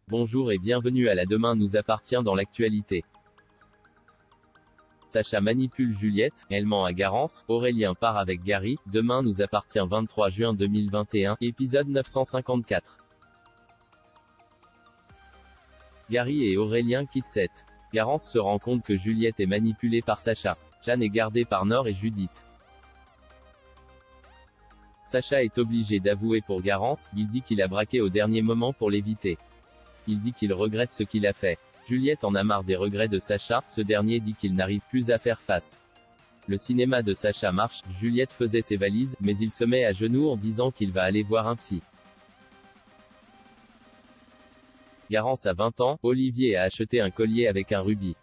Bonjour et bienvenue à la Demain nous appartient dans l'actualité. Sacha manipule Juliette, elle ment à Garance, Aurélien part avec Gary, Demain nous appartient 23 juin 2021, épisode 954. Gary et Aurélien quittent Sète. Garance se rend compte que Juliette est manipulée par Sacha. Jeanne est gardée par Nord et Judith. Sacha est obligé d'avouer pour Garance, il dit qu'il a braqué au dernier moment pour l'éviter. Il dit qu'il regrette ce qu'il a fait. Juliette en a marre des regrets de Sacha, ce dernier dit qu'il n'arrive plus à faire face. Le cinéma de Sacha marche, Juliette faisait ses valises, mais il se met à genoux en disant qu'il va aller voir un psy. Garance a 20 ans, Olivier a acheté un collier avec un rubis.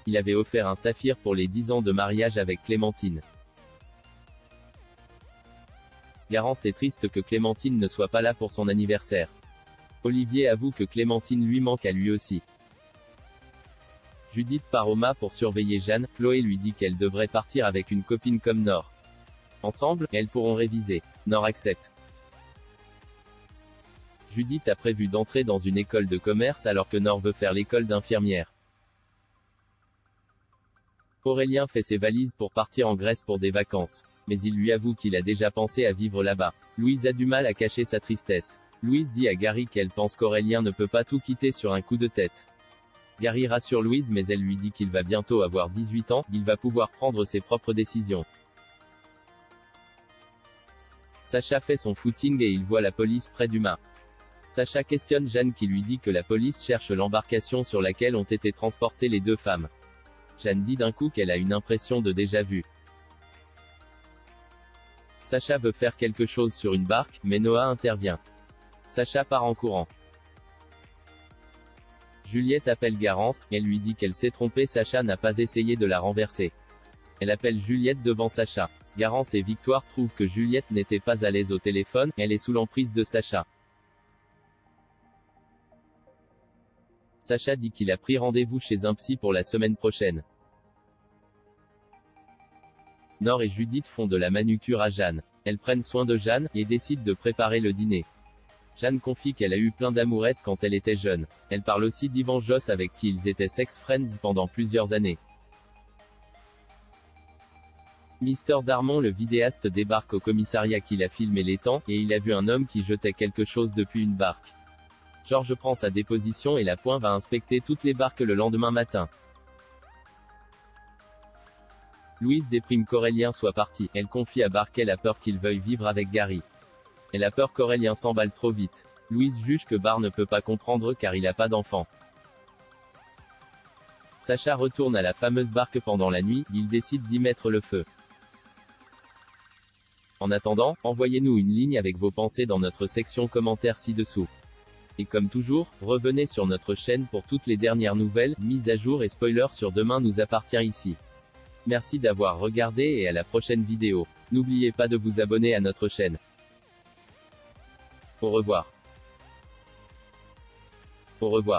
Il avait offert un saphir pour les 10 ans de mariage avec Clémentine. Garance est triste que Clémentine ne soit pas là pour son anniversaire. Olivier avoue que Clémentine lui manque à lui aussi. Judith part au mât pour surveiller Jeanne, Chloé lui dit qu'elle devrait partir avec une copine comme Nord. Ensemble, elles pourront réviser. Nord accepte. Judith a prévu d'entrer dans une école de commerce alors que Nord veut faire l'école d'infirmière. Aurélien fait ses valises pour partir en Grèce pour des vacances. Mais il lui avoue qu'il a déjà pensé à vivre là-bas. Louise a du mal à cacher sa tristesse. Louise dit à Gary qu'elle pense qu'Aurélien ne peut pas tout quitter sur un coup de tête. Gary rassure Louise mais elle lui dit qu'il va bientôt avoir 18 ans, il va pouvoir prendre ses propres décisions. Sacha fait son footing et il voit la police près du mât. Sacha questionne Jeanne qui lui dit que la police cherche l'embarcation sur laquelle ont été transportées les deux femmes. Jeanne dit d'un coup qu'elle a une impression de déjà-vu. Sacha veut faire quelque chose sur une barque, mais Noah intervient. Sacha part en courant. Juliette appelle Garance, elle lui dit qu'elle s'est trompée, Sacha n'a pas essayé de la renverser. Elle appelle Juliette devant Sacha. Garance et Victoire trouvent que Juliette n'était pas à l'aise au téléphone, elle est sous l'emprise de Sacha. Sacha dit qu'il a pris rendez-vous chez un psy pour la semaine prochaine. Nord et Judith font de la manucure à Jeanne. Elles prennent soin de Jeanne, et décident de préparer le dîner. Jeanne confie qu'elle a eu plein d'amourettes quand elle était jeune. Elle parle aussi d'Yvan Joss avec qui ils étaient sex friends pendant plusieurs années. Mister Darmon le vidéaste débarque au commissariat qu'il a filmé l'étang, et il a vu un homme qui jetait quelque chose depuis une barque. Georges prend sa déposition et la Pointe va inspecter toutes les barques le lendemain matin. Louise déprime qu'Aurélien soit parti, elle confie à Barr qu'elle a peur qu'il veuille vivre avec Gary. Elle a peur qu'Aurélien s'emballe trop vite. Louise juge que Barr ne peut pas comprendre car il n'a pas d'enfant. Sacha retourne à la fameuse barque pendant la nuit, il décide d'y mettre le feu. En attendant, envoyez-nous une ligne avec vos pensées dans notre section commentaires ci-dessous. Et comme toujours, revenez sur notre chaîne pour toutes les dernières nouvelles, mises à jour et spoilers sur Demain nous appartient ici. Merci d'avoir regardé et à la prochaine vidéo. N'oubliez pas de vous abonner à notre chaîne. Au revoir. Au revoir.